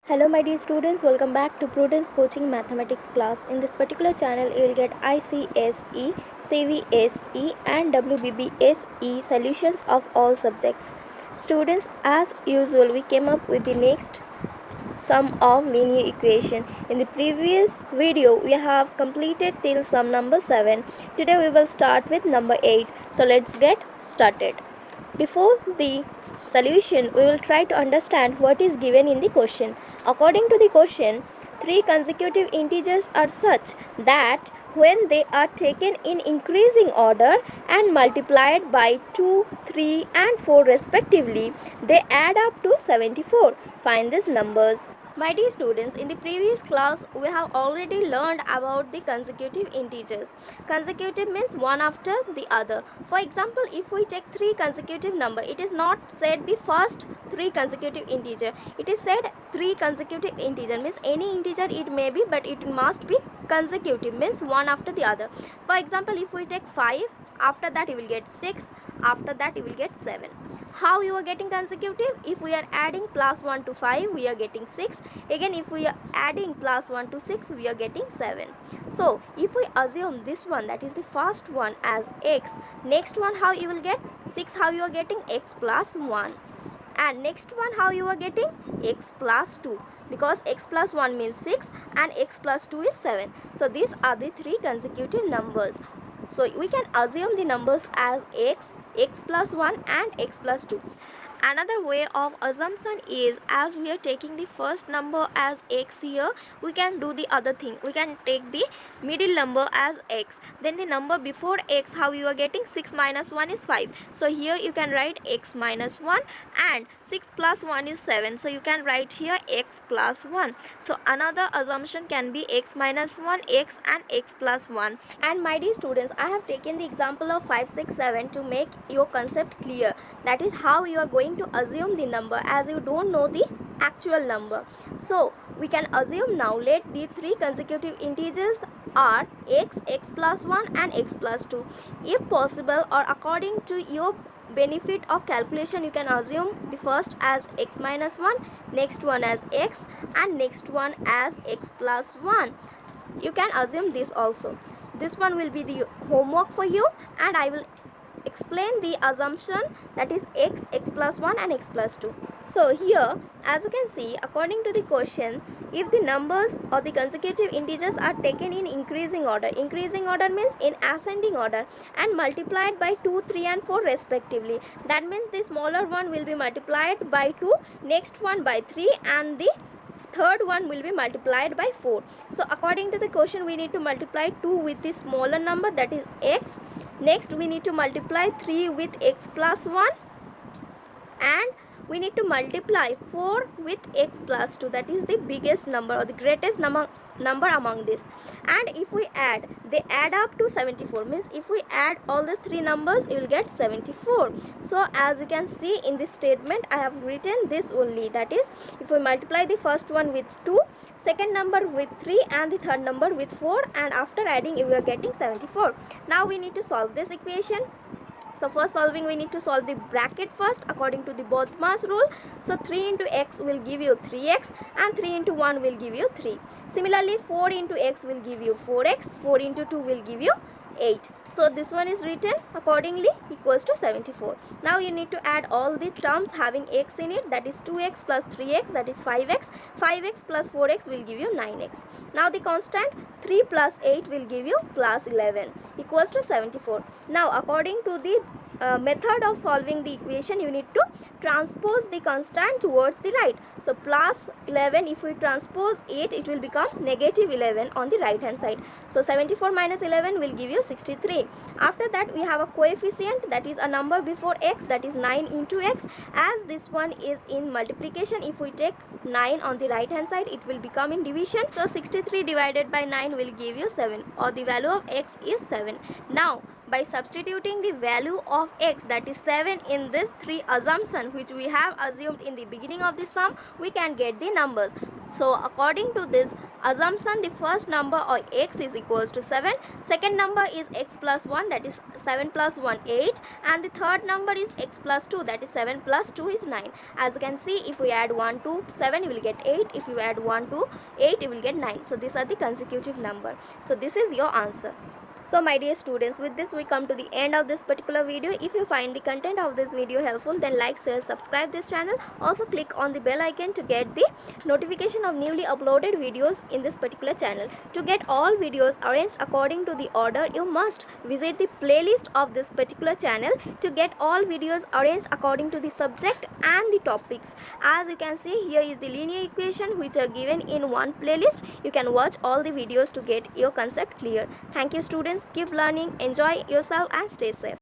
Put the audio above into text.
Hello my dear students, welcome back to Prudence Coaching Mathematics class. In this particular channel, you will get ICSE, CVSE and WBBSE solutions of all subjects. Students, as usual, we came up with the next sum of linear equation. In the previous video, we have completed till sum number 7. Today we will start with number 8. So let's get started. Before the solution, we will try to understand what is given in the question. According to the question, three consecutive integers are such that when they are taken in increasing order and multiplied by 2, 3 and 4 respectively, they add up to 74. Find these numbers. My dear students, in the previous class, we have already learned about the consecutive integers. Consecutive means one after the other. For example, if we take three consecutive number, it is not said the first three consecutive integer. It is said three consecutive integer means any integer it may be, but it must be consecutive means one after the other. For example, if we take 5, after that you will get 6, after that you will get 7. How you are getting consecutive? If we are adding plus 1 to 5, we are getting 6. Again, if we are adding plus 1 to 6, we are getting 7. So if we assume this one, that is the first one, as x, next one how you will get 6, how you are getting x plus 1, and next one how you are getting x plus 2, because x plus 1 means 6 and x plus 2 is 7. So these are the three consecutive numbers. So we can assume the numbers as x, x plus 1 and x plus 2. Another way of assumption is, as we are taking the first number as x here, we can do the other thing. We can take the middle number as x. Then the number before x, how you are getting 6 minus 1 is 5. So here you can write x minus 1, and 6 plus 1 is 7. So you can write here x plus 1. So another assumption can be x minus 1, x and x plus 1. And my dear students, I have taken the example of 5, 6, 7 to make your concept clear. That is how you are going to assume the number, as you don't know the actual number. So we can assume now, let the three consecutive integers are x, x plus 1 and x plus 2. If possible, or according to your benefit of calculation, you can assume the first as x minus 1, next one as x, and next one as x plus 1. You can assume this also. This one will be the homework for you, and I will explain the assumption, that is x, x plus 1 and x plus 2. So here, as you can see, according to the question, if the numbers or the consecutive integers are taken in increasing order means in ascending order, and multiplied by 2, 3 and 4 respectively, that means the smaller one will be multiplied by 2, next one by 3, and the third one will be multiplied by 4. So according to the question, we need to multiply 2 with the smaller number, that is x. Next we need to multiply 3 with x plus 1, and we need to multiply 4 with x plus 2, that is the biggest number or the greatest number among this. And if we add, they add up to 74, means if we add all these three numbers, you will get 74. So as you can see in this statement, I have written this only, that is, if we multiply the first one with 2, second number with 3 and the third number with 4, and after adding we are getting 74. Now we need to solve this equation. So for solving, we need to solve the bracket first according to the BODMAS rule. So 3 into x will give you 3x, and 3 into 1 will give you 3. Similarly, 4 into x will give you 4x, 4 into 2 will give you 8. So this one is written accordingly equals to 74. Now you need to add all the terms having x in it, that is 2x plus 3x, that is 5x. 5x plus 4x will give you 9x. Now the constant 3 plus 8 will give you plus 11 equals to 74. Now according to the method of solving the equation, you need to transpose the constant towards the right. So plus 11, if we transpose it, it will become negative 11 on the right hand side. So 74 minus 11 will give you 63. After that, we have a coefficient, that is a number before x, that is 9 into x. As this one is in multiplication, if we take 9 on the right hand side, it will become in division. So 63 divided by 9 will give you 7, or the value of x is 7. Now by substituting the value of of x, that is 7, in this 3 assumption which we have assumed in the beginning of the sum, we can get the numbers. So according to this assumption, the first number or x is equals to 7, second number is x plus 1, that is 7 plus 1 8, and the third number is x plus 2, that is 7 plus 2 is 9. As you can see, if we add 1 to 7 you will get 8, if you add 1 to 8 you will get 9. So these are the consecutive number. So this is your answer. So my dear students, with this we come to the end of this particular video. If you find the content of this video helpful, then like, share, subscribe this channel. Also click on the bell icon to get the notification of newly uploaded videos in this particular channel. To get all videos arranged according to the order, you must visit the playlist of this particular channel to get all videos arranged according to the subject and the topics. As you can see, here is the linear equation which are given in one playlist. You can watch all the videos to get your concept clear. Thank you students. Keep learning, enjoy yourself and stay safe.